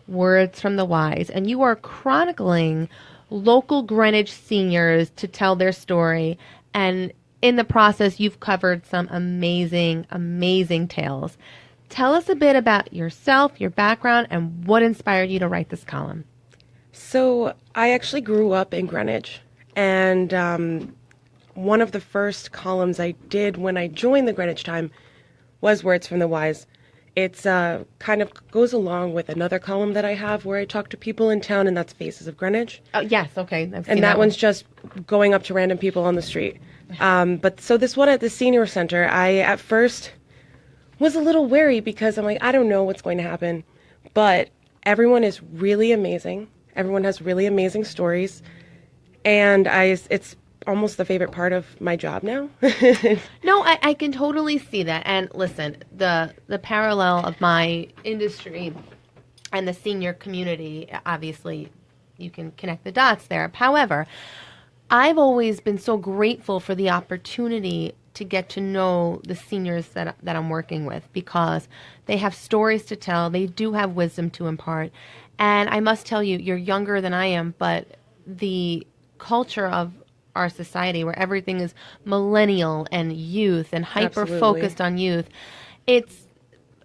Words from the Wise, and you are chronicling local Greenwich seniors to tell their story. And in the process, you've covered some amazing, amazing tales. Tell us a bit about yourself, your background, and what inspired you to write this column. So I actually grew up in Greenwich, and one of the first columns I did when I joined the Greenwich Time was Words from the Wise. It's kind of goes along with another column that I have where I talk to people in town, and that's Faces of Greenwich. Oh, yes, okay. I've seen And that one. one's just going up to random people on the street. But so this one at the senior center, I at first was a little wary because I'm like, I don't know what's going to happen. But everyone is really amazing. Everyone has really amazing stories. And it's almost the favorite part of my job now. No, I can totally see that. And listen, the parallel of my industry and the senior community, obviously, you can connect the dots there. However, I've always been so grateful for the opportunity to get to know the seniors that I'm working with, because they have stories to tell. They do have wisdom to impart. And I must tell you, you're younger than I am, but the culture of our society where everything is millennial and youth and hyper focused on youth,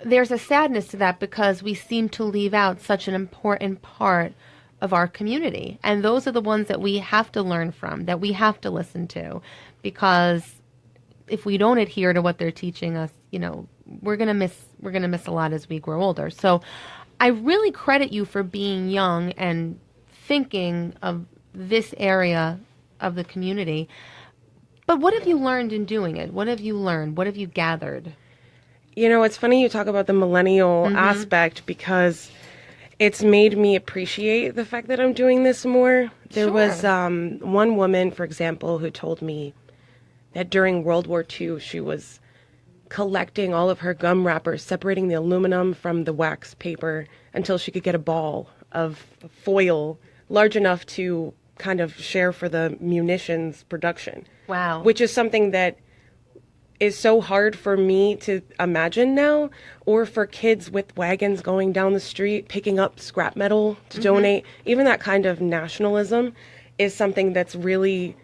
there's a sadness to that because we seem to leave out such an important part of our community. And those are the ones that we have to learn from, that we have to listen to, because if we don't adhere to what they're teaching us, we're going to miss a lot as we grow older. So I really credit you for being young and thinking of this area of the community. But what have you learned in doing it? What have you learned? What have you gathered? It's funny you talk about the millennial aspect because it's made me appreciate the fact that I'm doing this more. There was one woman, for example, who told me that during World War II, she was collecting all of her gum wrappers, separating the aluminum from the wax paper until she could get a ball of foil large enough to kind of share for the munitions production. Wow. Which is something that is so hard for me to imagine now, or for kids with wagons going down the street, picking up scrap metal to donate. Even that kind of nationalism is something that's really,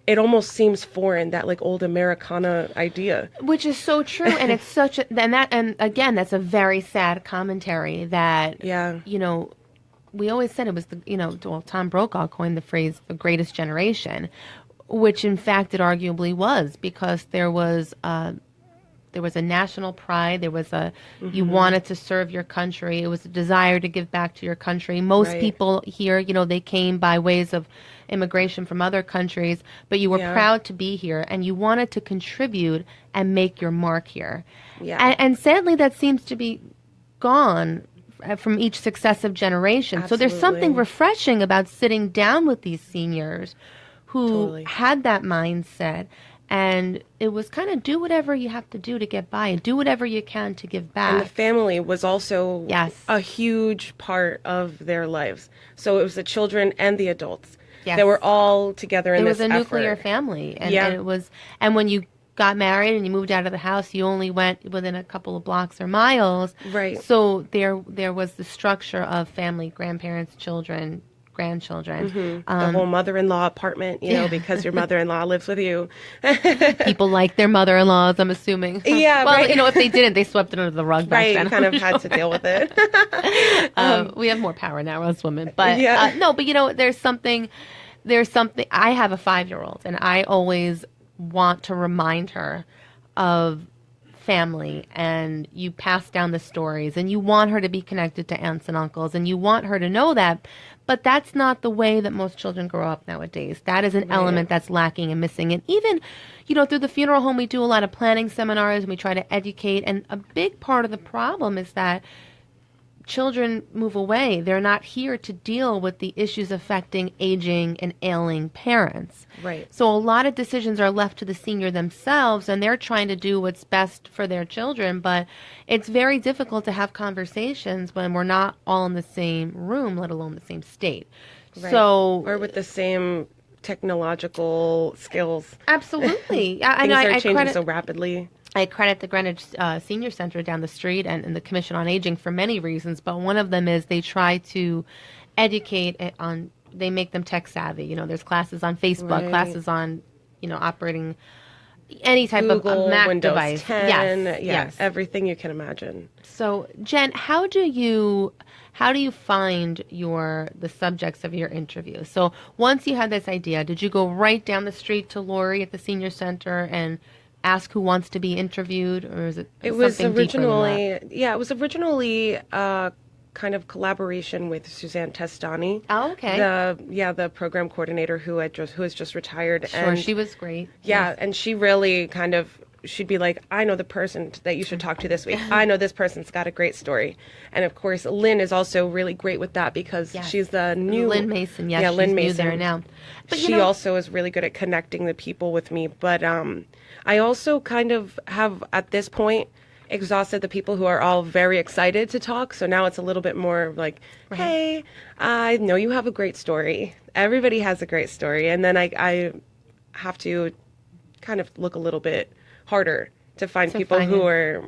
it almost seems foreign, that like old Americana idea. Which is so true. And it's such a, and again, that's a very sad commentary that, we always said it was Tom Brokaw coined the phrase the greatest generation, which in fact it arguably was, because there was a national pride. There was you wanted to serve your country. It was a desire to give back to your country. Most people here, they came by ways of immigration from other countries, but you were proud to be here and you wanted to contribute and make your mark here. Yeah. And sadly, that seems to be gone from each successive generation. Absolutely. So there's something refreshing about sitting down with these seniors who had that mindset, and it was kind of do whatever you have to do to get by and do whatever you can to give back. And the family was also a huge part of their lives. So it was the children and the adults. Yes. They were all together in this effort. It was a nuclear family. And when you got married and you moved out of the house, you only went within a couple of blocks or miles. Right. So there was the structure of family, grandparents, children, grandchildren. The whole mother-in-law apartment, because your mother-in-law lives with you. People like their mother-in-laws, I'm assuming. Yeah, well, right. If they didn't, they swept it under the rug back then. Right, kind of had to deal with it. We have more power now as women. But there's something, I have a 5-year-old, and I always want to remind her of family, and you pass down the stories, and you want her to be connected to aunts and uncles, and you want her to know that, but that's not the way that most children grow up nowadays. That is an element that's lacking and missing. And even, through the funeral home, we do a lot of planning seminars, and we try to educate, and a big part of the problem is that children move away. They're not here to deal with the issues affecting aging and ailing parents. Right. So a lot of decisions are left to the senior themselves, and they're trying to do what's best for their children, but it's very difficult to have conversations when we're not all in the same room, let alone the same state. Right. Or with the same technological skills. Absolutely. Things are changing so rapidly. I credit the Greenwich Senior Center down the street and the Commission on Aging for many reasons, but one of them is they try to educate on, they make them tech savvy. You know, there's classes on Facebook, Right. classes on, you know, operating any type Google, of Mac Windows device. 10, Yes, yeah, yes. everything you can imagine. So, Jen, how do you find the subjects of your interview? So, once you had this idea, did you go right down the street to Lori at the senior center and ask who wants to be interviewed, or is it? It was something deeper than that? originally kind of collaboration with Suzanne Testani. Oh, okay. The program coordinator who has just retired. Sure, and she was great. yeah, and she really she'd be like, I know the person that you should talk to this week. I know this person's got a great story. And of course, Lynn is also really great with that because Yes. she's the new Lynn Mason. Yes, yeah, she's Lynn new Mason. there now. But She also is really good at connecting the people with me. But I also kind of have, at this point, exhausted the people who are all very excited to talk. So now it's a little bit more like, hey, I know you have a great story. Everybody has a great story. And then I have to kind of look a little bit harder to find people who are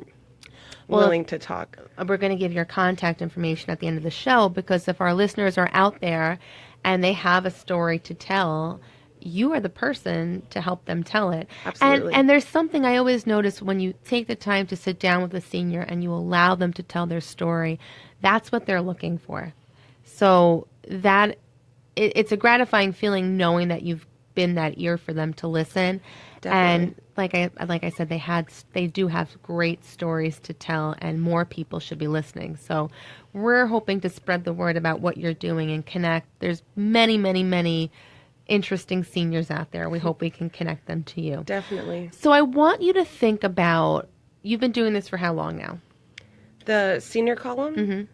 willing to talk. We're going to give your contact information at the end of the show, because if our listeners are out there and they have a story to tell, you are the person to help them tell it. Absolutely. And there's something I always notice when you take the time to sit down with a senior and you allow them to tell their story, that's what they're looking for. So that it's a gratifying feeling knowing that you've been that ear for them to listen. Definitely. And like I said, they do have great stories to tell, and more people should be listening. So we're hoping to spread the word about what you're doing and connect. There's many, many, many interesting seniors out there. We hope we can connect them to you. Definitely. So I want you to think about, you've been doing this for how long now? The senior column? Mm-hmm.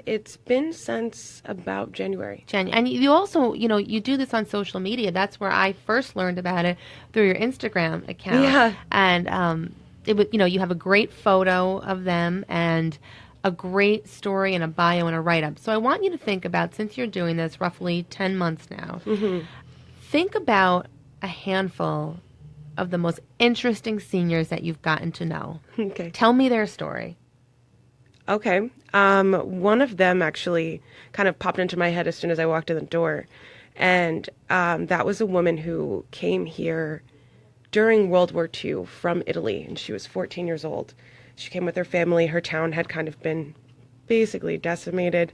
It's been since about January. And you also, you do this on social media. That's where I first learned about it, through your Instagram account. Yeah. And it was, you have a great photo of them and a great story and a bio and a write-up. So I want you to think about, since you're doing this roughly 10 months now, think about a handful of the most interesting seniors that you've gotten to know. Okay. Tell me their story. Okay. One of them actually kind of popped into my head as soon as I walked in the door. And that was a woman who came here during World War II from Italy, and she was 14 years old. She came with her family. Her town had kind of been basically decimated.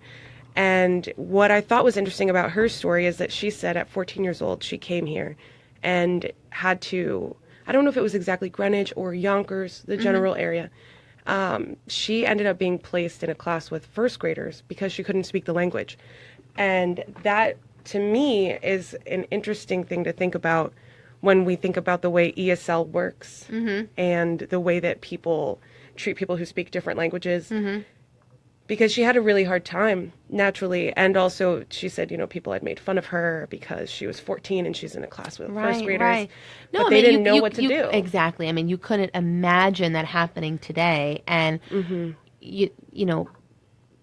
And what I thought was interesting about her story is that she said at 14 years old, she came here and had to, I don't know if it was exactly Greenwich or Yonkers, the general area. She ended up being placed in a class with first graders because she couldn't speak the language. And that, to me, is an interesting thing to think about when we think about the way ESL works and the way that people treat people who speak different languages. Because she had a really hard time, naturally. And also, she said, people had made fun of her because she was 14 and she's in a class with first graders. Right. No, but they didn't know what to do. Exactly. I mean, you couldn't imagine that happening today. And,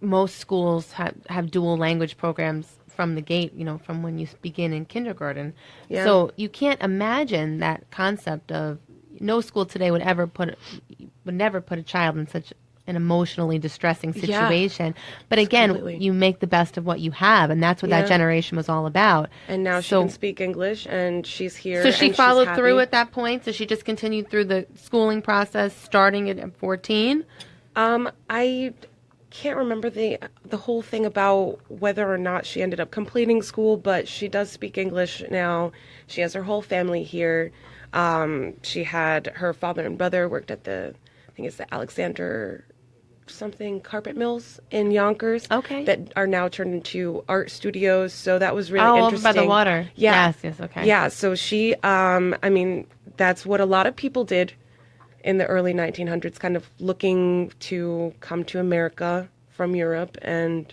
most schools have dual language programs from the gate, from when you begin in kindergarten. Yeah. So you can't imagine that concept of, no school today would never put a child in such an emotionally distressing situation. But again, Completely. you make the best of what you have, and that's what that generation was all about. And now she can speak English, and she's here. So she and she's followed happy. through at that point? So she just continued through the schooling process, starting at 14? I can't remember the whole thing about whether or not she ended up completing school, but she does speak English now. She has her whole family here. She had her father and brother worked at I think it's the Alexander something carpet mills in Yonkers. Okay. That are now turned into art studios. So that was really over interesting. by the water. Yeah. Yes, okay. Yeah, so she, that's what a lot of people did in the early 1900s, kind of looking to come to America from Europe and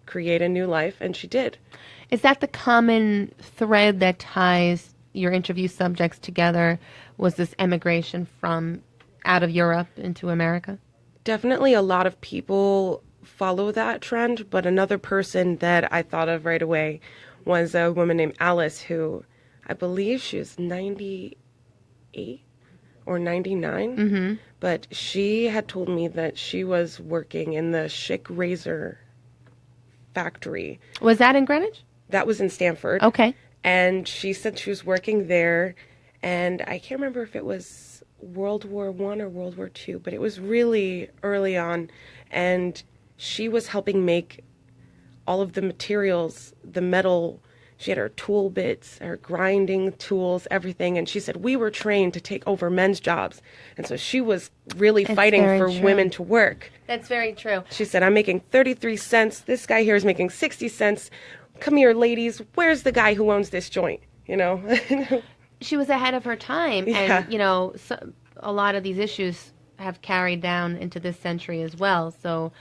create a new life, and she did. Is that the common thread that ties your interview subjects together? Was this emigration from out of Europe into America? Definitely a lot of people follow that trend, but another person that I thought of right away was a woman named Alice, who I believe she was 98 or 99. But she had told me that she was working in the Schick Razor factory. Was that in Greenwich? That was in Stanford. Okay. And she said she was working there, and I can't remember if it was World War I or World War II, but it was really early on, and she was helping make all of the materials, the metal. She had her tool bits, her grinding tools, everything, and she said we were trained to take over men's jobs, and so she was really fighting for women to work. That's very true. She said, I'm making 33 cents. This guy here is making 60 cents. Come here, ladies. Where's the guy who owns this joint? You know? She was ahead of her time. Yeah. And, you know, a lot of these issues have carried down into this century as well. So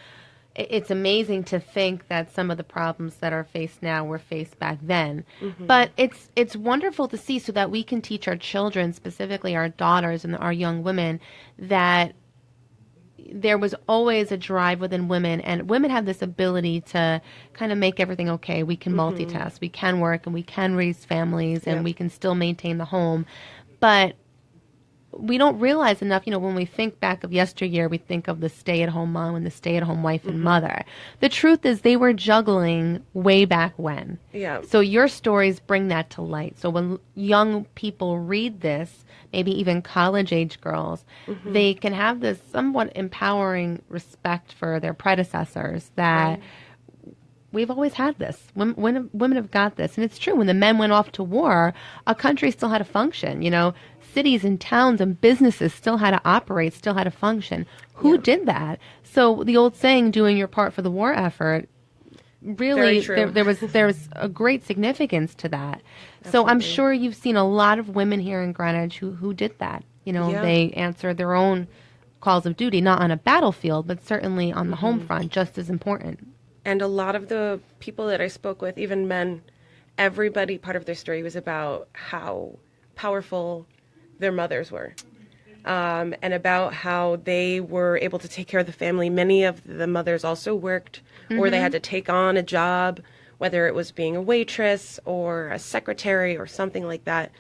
it's amazing to think that some of the problems that are faced now were faced back then. But it's wonderful to see so that we can teach our children, specifically our daughters and our young women, that there was always a drive within women, and women have this ability to kind of make everything okay. We can multitask, we can work, and we can raise families, and we can still maintain the home. But we don't realize enough, you know, when we think back of yesteryear, we think of the stay-at-home mom and the stay-at-home wife and mother. The truth is they were juggling way back when. Yeah. So your stories bring that to light. So when young people read this, maybe even college-age girls, they can have this somewhat empowering respect for their predecessors that we've always had this. Women have got this. And it's true. When the men went off to war, a country still had to function, you know. Cities and towns and businesses still had to operate, still had to function. Who did that? So the old saying, doing your part for the war effort, really, there was a great significance to that. Definitely. So I'm sure you've seen a lot of women here in Greenwich who did that. You know, they answered their own calls of duty, not on a battlefield, but certainly on the home front, just as important. And a lot of the people that I spoke with, even men, everybody, part of their story was about how powerful their mothers were, and about how they were able to take care of the family. Many of the mothers also worked, or they had to take on a job, whether it was being a waitress or a secretary or something like that,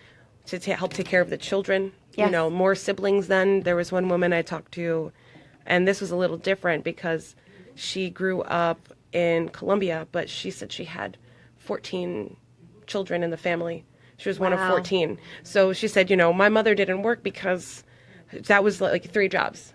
to help take care of the children. Yes. You know, more siblings then. There was one woman I talked to, and this was a little different because she grew up in Colombia, but she said she had 14 children in the family. She was one of 14. So she said, you know, my mother didn't work because that was like 3 jobs.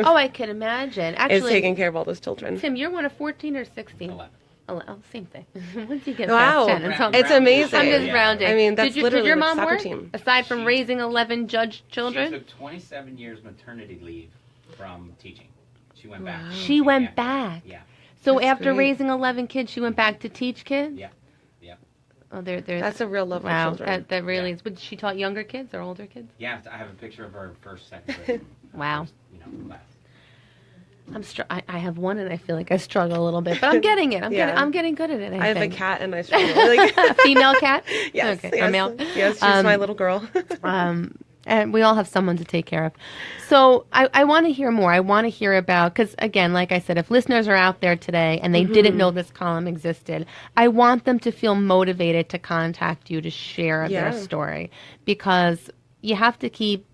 Oh, I can imagine. Actually, is taking care of all those children. Tim, you're one of 14 or 16? 11. Oh, same thing. Once you get Wow. past 10, It's amazing. I'm just rounding. I mean, that's did literally your the mom soccer work? team. Aside from raising 11 judged children? She took 27 years maternity leave from teaching. She went back. She went back. Yeah. So That's after great. raising 11 kids, she went back to teach kids? Yeah. Yeah. Oh, there's That's a real love for wow, children. that really is. But she taught younger kids or older kids? Yeah. I have a picture of her first, second grade. Wow. First, class. I have one, and I feel like I struggle a little bit, but I'm getting it. I'm getting good at it. I have a think. cat, and I struggle. Like, A female cat? yes, Okay. yes, Or male? yes, she's my little girl. And we all have someone to take care of. So I want to hear more. I want to hear about, because again, like I said, if listeners are out there today and they didn't know this column existed, I want them to feel motivated to contact you to share their story, because you have to keep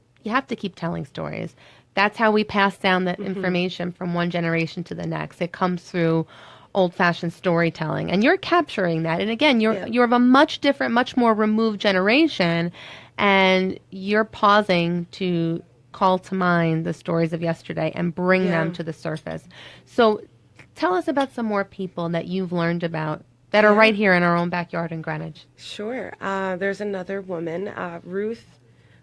telling stories. That's how we pass down the information from one generation to the next. It comes through old-fashioned storytelling, and you're capturing that. And again, you're of a much different, much more removed generation, and you're pausing to call to mind the stories of yesterday and bring them to the surface. So tell us about some more people that you've learned about that are right here in our own backyard in Greenwich. Sure. There's another woman, Ruth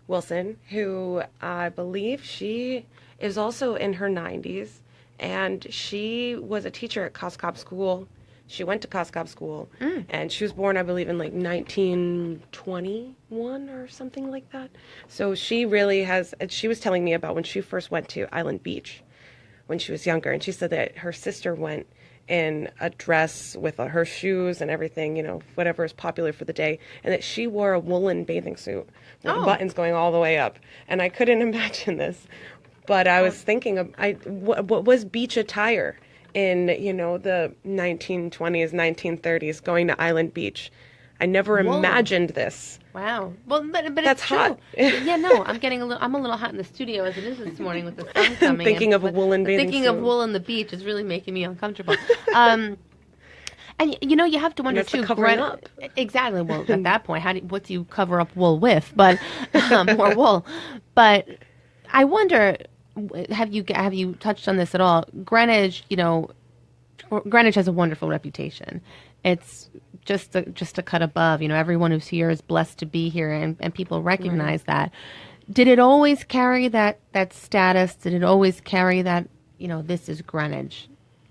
Wilson, who I believe she is also in her 90s, and she was a teacher at Coscob School. She went to Coscob School, and she was born, I believe, in like 1921 or something like that. So she really has, she was telling me about when she first went to Island Beach when she was younger, and she said that her sister went in a dress with her shoes and everything, you know, whatever is popular for the day, and that she wore a woolen bathing suit with buttons going all the way up. And I couldn't imagine this, but I was thinking of what was beach attire in, you know, the 1920s, 1930s, going to Island Beach. I never Whoa. imagined this. Wow. Well, but That's it's true. hot. Yeah, no, I'm a little hot in the studio as it is this morning with the sun coming. Thinking of a but woolen bathing Thinking of suit. wool on the beach is really making me uncomfortable. And you have to wonder That's the too. covering up. Exactly. Well, at that point, what do you cover up wool with? But more wool. But I wonder, have you touched on this at all? Greenwich, Greenwich has a wonderful reputation. It's just a cut above. Everyone who's here is blessed to be here, and people recognize that. Did it always carry that status? Did it always carry that? This is Greenwich.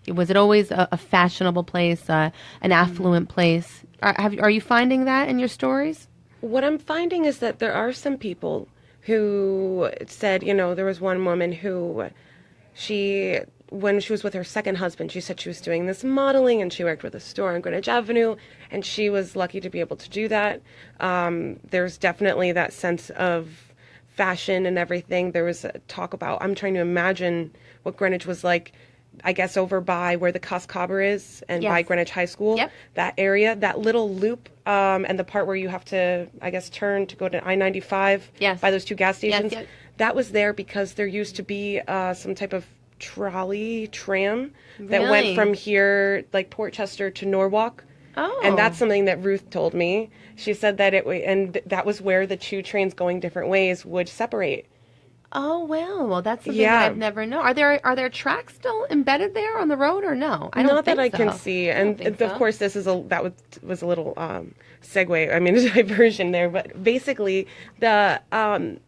Was it always a fashionable place, an affluent place? Are you finding that in your stories? What I'm finding is that there are some people who said, there was one woman who when she was with her second husband, she said she was doing this modeling and she worked with a store on Greenwich Avenue, and she was lucky to be able to do that. There's definitely that sense of fashion and everything. There was a talk about, I'm trying to imagine what Greenwich was like, I guess over by where the Coscobber is and by Greenwich High School, Yep. that area, that little loop, and the part where you have to, I guess, turn to go to I-95 Yes. by those two gas stations. Yes. That was there because there used to be some type of tram that Really? went from here, like Portchester to Norwalk. Oh. And that's something that Ruth told me. She said that and that was where the two trains going different ways would separate. Oh well, that's something Yeah. that I've never known. Are there tracks still embedded there on the road or no? I don't Not that I think can so. see, I don't and think of so. course this is was a little segue. I mean, a diversion there, but basically the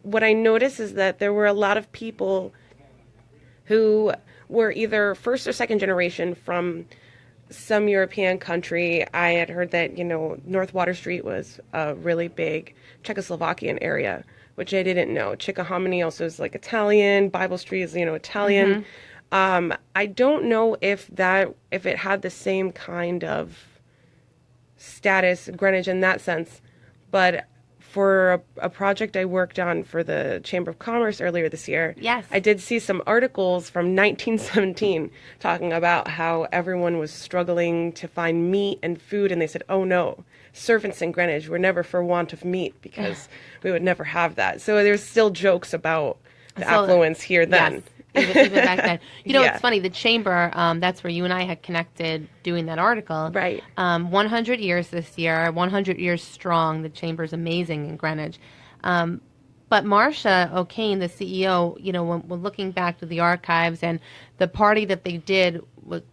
what I noticed is that there were a lot of people who were either first or second generation from some European country. I had heard that North Water Street was a really big Czechoslovakian area, which I didn't know. Chickahominy also is like Italian. Bible Street is Italian. I don't know if it had the same kind of status, Greenwich in that sense, but for a project I worked on for the Chamber of Commerce earlier this year, Yes. I did see some articles from 1917 talking about how everyone was struggling to find meat and food, and they said, oh no, servants in Greenwich were never for want of meat because we would never have that. So there's still jokes about the affluence here then. Yes, even back then. Yeah. It's funny. The Chamber, that's where you and I had connected doing that article. Right. 100 years this year, 100 years strong. The Chamber's amazing in Greenwich. But Marcia O'Kane, the CEO, when looking back to the archives and the party that they did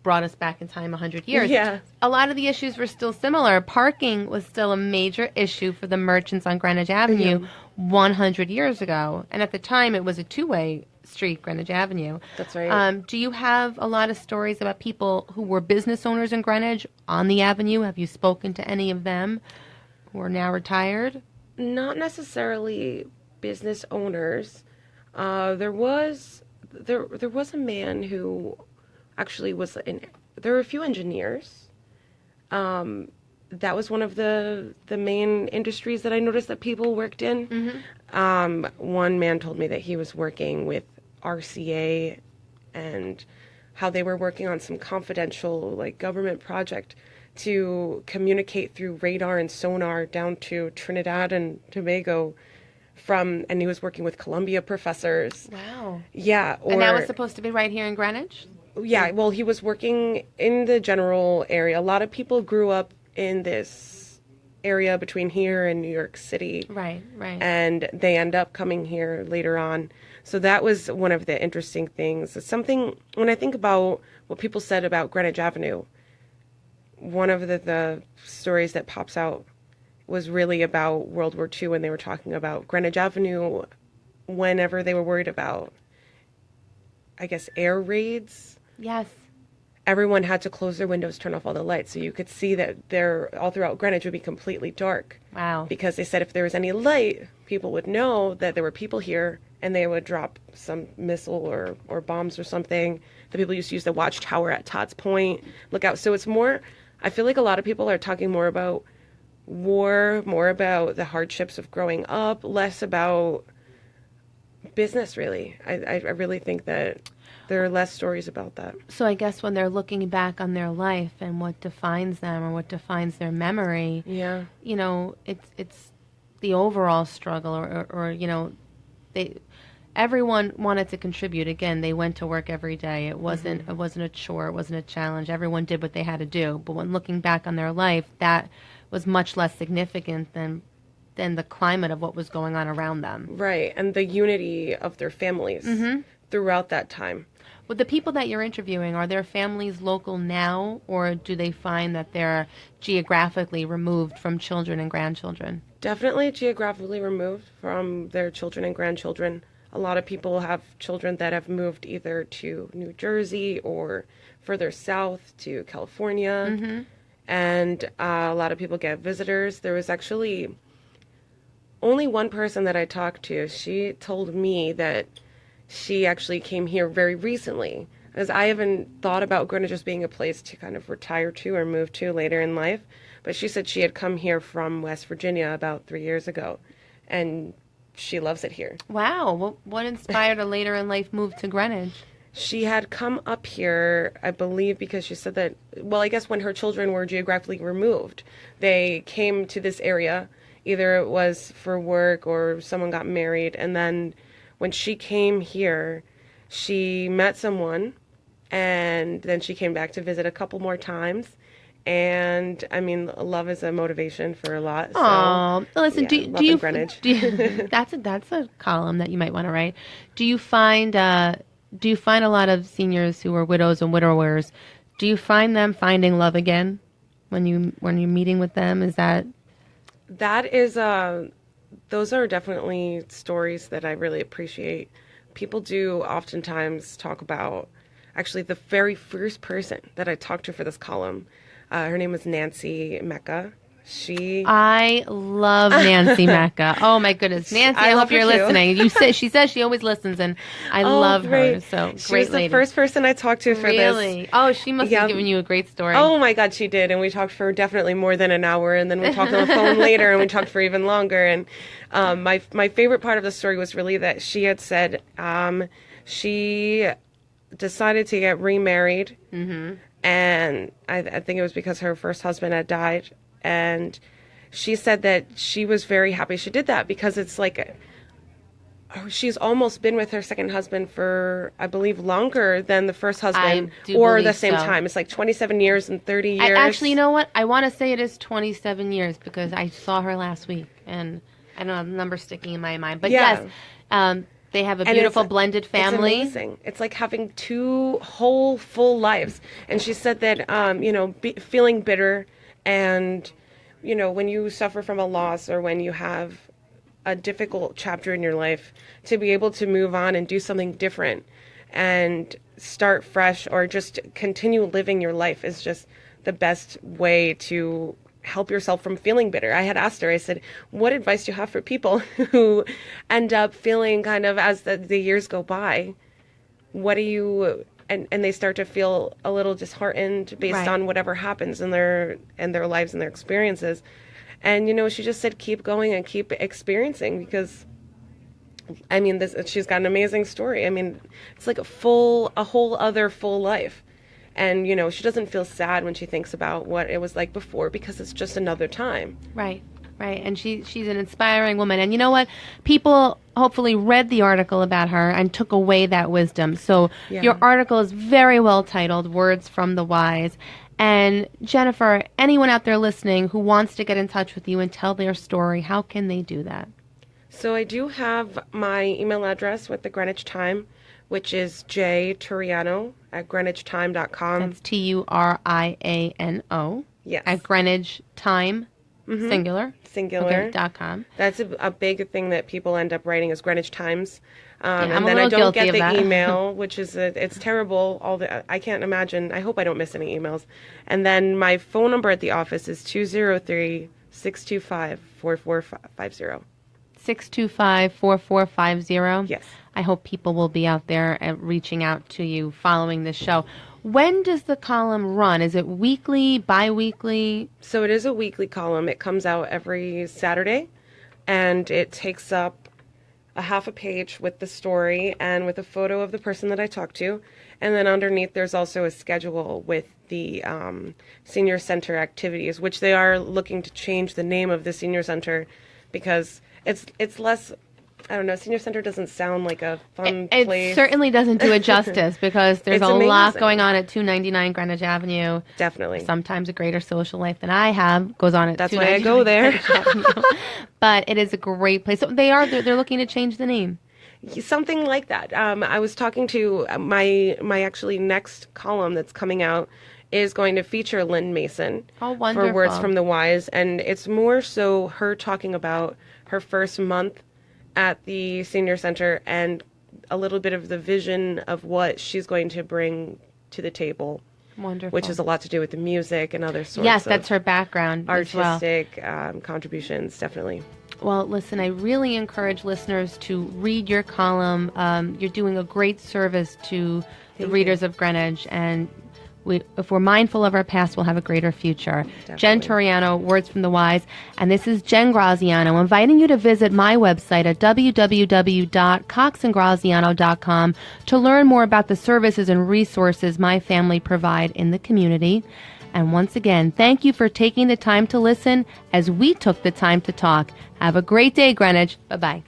brought us back in time 100 years. Yeah. A lot of the issues were still similar. Parking was still a major issue for the merchants on Greenwich Avenue 100 years ago. And at the time, it was a two-way street, Greenwich Avenue. That's right. Do you have a lot of stories about people who were business owners in Greenwich on the avenue? Have you spoken to any of them who are now retired? Not necessarily business owners. There was a man who actually was there were a few engineers. That was one of the main industries that I noticed that people worked in. One man told me that he was working with RCA and how they were working on some confidential government project to communicate through radar and sonar down to Trinidad and Tobago and he was working with Columbia professors. Wow. Yeah. And that was supposed to be right here in Greenwich? Yeah, well, he was working in the general area. A lot of people grew up in this area between here and New York City. Right. And they end up coming here later on. So that was one of the interesting things. It's something, when I think about what people said about Greenwich Avenue, one of the stories that pops out was really about World War II when they were talking about Greenwich Avenue whenever they were worried about, I guess, air raids. Yes. Everyone had to close their windows, turn off all the lights, so you could see that all throughout Greenwich would be completely dark. Wow. Because they said if there was any light, people would know that there were people here, and they would drop some missile or bombs or something. The people used to use the watchtower at Todd's Point. Look out. So it's more, I feel like a lot of people are talking more about war, more about the hardships of growing up, less about business, really. I really think that there are less stories about that. So I guess when they're looking back on their life and what defines them or what defines their memory, Yeah. you know, it's the overall struggle, or you know, everyone wanted to contribute. Again, they went to work every day. It wasn't a chore. It wasn't a challenge. Everyone did what they had to do. But when looking back on their life, that was much less significant than the climate of what was going on around them. Right, and the unity of their families throughout that time. With the people that you're interviewing, are their families local now, or do they find that they're geographically removed from children and grandchildren? Definitely geographically removed from their children and grandchildren. A lot of people have children that have moved either to New Jersey or further south to California. And a lot of people get visitors. There was actually only one person that I talked to. She told me that she actually came here very recently, as I haven't thought about Greenwich as being a place to kind of retire to or move to later in life. But she said she had come here from West Virginia about 3 years ago, and she loves it here. Wow. What inspired a later in life move to Greenwich? She had come up here, I believe, because she said that, well, I guess when her children were geographically removed, they came to this area. Either it was for work or someone got married. And then when she came here, she met someone, and then she came back to visit a couple more times. And I mean, love is a motivation for a lot. Oh, listen, yeah, do you, Greenwich. that's a column that you might want to write. Do you find a lot of seniors who are widows and widowers? Do you find them finding love again when you're meeting with them? Is that is those are definitely stories that I really appreciate. People do oftentimes talk about, actually, the very first person that I talked to for this column. Her name is Nancy Mecca. I love Nancy Mecca. Oh my goodness, Nancy! I hope you're listening. She says she always listens, and I love her. So she great was lady. the first person I talked to for this. Really? Oh, she must have given you a great story. Oh my God, she did, and we talked for definitely more than an hour, and then we talked on the phone later, and we talked for even longer. And my favorite part of the story was really that she had said she decided to get remarried. And I think it was because her first husband had died. And she said that she was very happy she did that, because it's like she's almost been with her second husband for, I believe, longer than the first husband, or the same time. It's like 27 years and 30 years. Actually, you know what? I want to say it is 27 years, because I saw her last week, and I don't have the number sticking in my mind. But yes, they have a beautiful blended family. It's amazing. It's like having two whole full lives. And she said that, feeling bitter, and, when you suffer from a loss, or when you have a difficult chapter in your life, to be able to move on and do something different and start fresh, or just continue living your life, is just the best way to help yourself from feeling bitter. I had asked her, I said, what advice do you have for people who end up feeling kind of, as the years go by, what do you, and they start to feel a little disheartened based on whatever happens in their lives and their experiences. And, she just said, keep going and keep experiencing, because I mean, she's got an amazing story. I mean, it's like a whole other full life. And, she doesn't feel sad when she thinks about what it was like before, because it's just another time. Right. And she's an inspiring woman. And you know what? People hopefully read the article about her and took away that wisdom. So your article is very well titled, Words from the Wise. And Jennifer, anyone out there listening who wants to get in touch with you and tell their story, how can they do that? So I do have my email address with the Greenwich Time, which is jturiano@greenwichtime.com. That's TURIANO. Yes. At Greenwich Time, singular. Singular. Okay, .com. That's a big thing that people end up writing is Greenwich Times. I'm and then I don't get the that. email, which is it's terrible. I can't imagine. I hope I don't miss any emails. And then my phone number at the office is 203-625-4450. 625-4450. Yes. I hope people will be out there reaching out to you following this show. When does the column run? Is it weekly, bi-weekly? So it is a weekly column. It comes out every Saturday, and it takes up a half a page with the story and with a photo of the person that I talked to. And then underneath, there's also a schedule with the senior center activities, which they are looking to change the name of the senior center because it's less. I don't know. Senior center doesn't sound like a fun It place. certainly doesn't do it justice because there's It's a lot amazing. going on at 299 Greenwich Avenue. Definitely. Sometimes a greater social life than I have goes on at That's why I go 299 there. Greenwich Avenue. But it is a great place. So they're looking to change the name. Something like that. I was talking to my actually next column that's coming out is going to feature Lynn Mason Oh, for wonderful. Words from the Wise, and it's more so her talking about her first month at the senior center and a little bit of the vision of what she's going to bring to the table, Wonderful. which is a lot to do with the music and other sorts yes, of that's her background as well. artistic contributions, definitely. Well, listen, I really encourage listeners to read your column. You're doing a great service to the readers of Greenwich, and if we're mindful of our past, we'll have a greater future. Jen Definitely. Toriano, Words from the Wise, and this is Jen Graziano, inviting you to visit my website at www.coxandgraziano.com to learn more about the services and resources my family provide in the community. And once again, thank you for taking the time to listen as we took the time to talk. Have a great day, Greenwich. Bye-bye.